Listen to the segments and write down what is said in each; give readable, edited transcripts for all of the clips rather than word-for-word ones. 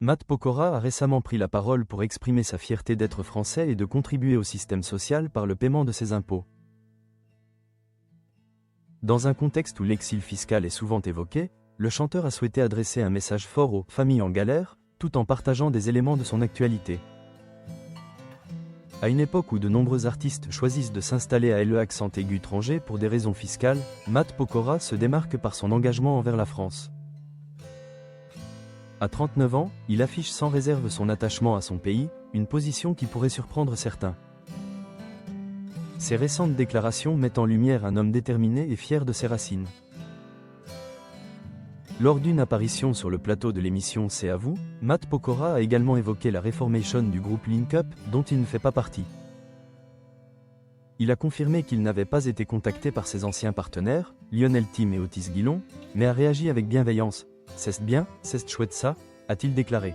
Matt Pokora a récemment pris la parole pour exprimer sa fierté d'être français et de contribuer au système social par le paiement de ses impôts. Dans un contexte où l'exil fiscal est souvent évoqué, le chanteur a souhaité adresser un message fort aux familles en galère, tout en partageant des éléments de son actualité. À une époque où de nombreux artistes choisissent de s'installer à l'Accent-aigu-Tanger pour des raisons fiscales, Matt Pokora se démarque par son engagement envers la France. À 39 ans, il affiche sans réserve son attachement à son pays, une position qui pourrait surprendre certains. Ses récentes déclarations mettent en lumière un homme déterminé et fier de ses racines. Lors d'une apparition sur le plateau de l'émission C'est à vous, Matt Pokora a également évoqué la reformation du groupe Link Up, dont il ne fait pas partie. Il a confirmé qu'il n'avait pas été contacté par ses anciens partenaires, Lionel Tim et Otis Guillon, mais a réagi avec bienveillance. « C'est bien, c'est chouette ça », a-t-il déclaré.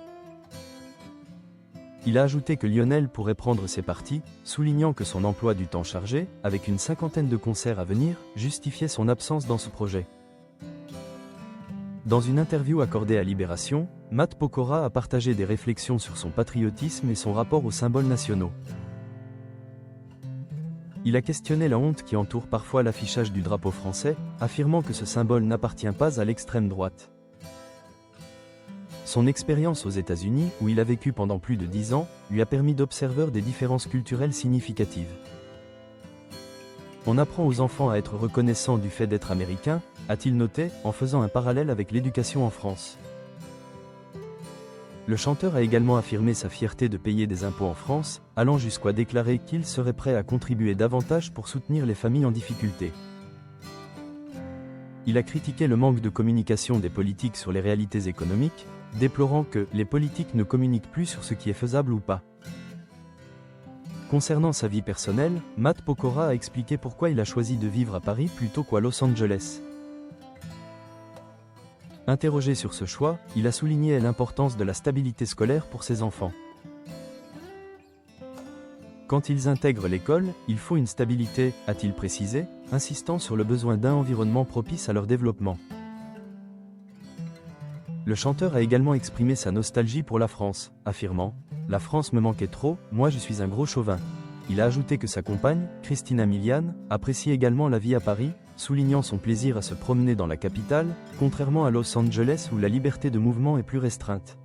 Il a ajouté que Lionel pourrait prendre ses parties, soulignant que son emploi du temps chargé, avec une cinquantaine de concerts à venir, justifiait son absence dans ce projet. Dans une interview accordée à Libération, Matt Pokora a partagé des réflexions sur son patriotisme et son rapport aux symboles nationaux. Il a questionné la honte qui entoure parfois l'affichage du drapeau français, affirmant que ce symbole n'appartient pas à l'extrême droite. Son expérience aux États-Unis, où il a vécu pendant plus de 10 ans, lui a permis d'observer des différences culturelles significatives. On apprend aux enfants à être reconnaissants du fait d'être américains, a-t-il noté, en faisant un parallèle avec l'éducation en France. Le chanteur a également affirmé sa fierté de payer des impôts en France, allant jusqu'à déclarer qu'il serait prêt à contribuer davantage pour soutenir les familles en difficulté. Il a critiqué le manque de communication des politiques sur les réalités économiques, déplorant que les politiques ne communiquent plus sur ce qui est faisable ou pas. Concernant sa vie personnelle, Matt Pokora a expliqué pourquoi il a choisi de vivre à Paris plutôt qu'à Los Angeles. Interrogé sur ce choix, il a souligné l'importance de la stabilité scolaire pour ses enfants. Quand ils intègrent l'école, il faut une stabilité, a-t-il précisé, insistant sur le besoin d'un environnement propice à leur développement. Le chanteur a également exprimé sa nostalgie pour la France, affirmant « La France me manquait trop, moi je suis un gros chauvin ». Il a ajouté que sa compagne, Christina Milian, apprécie également la vie à Paris, soulignant son plaisir à se promener dans la capitale, contrairement à Los Angeles où la liberté de mouvement est plus restreinte.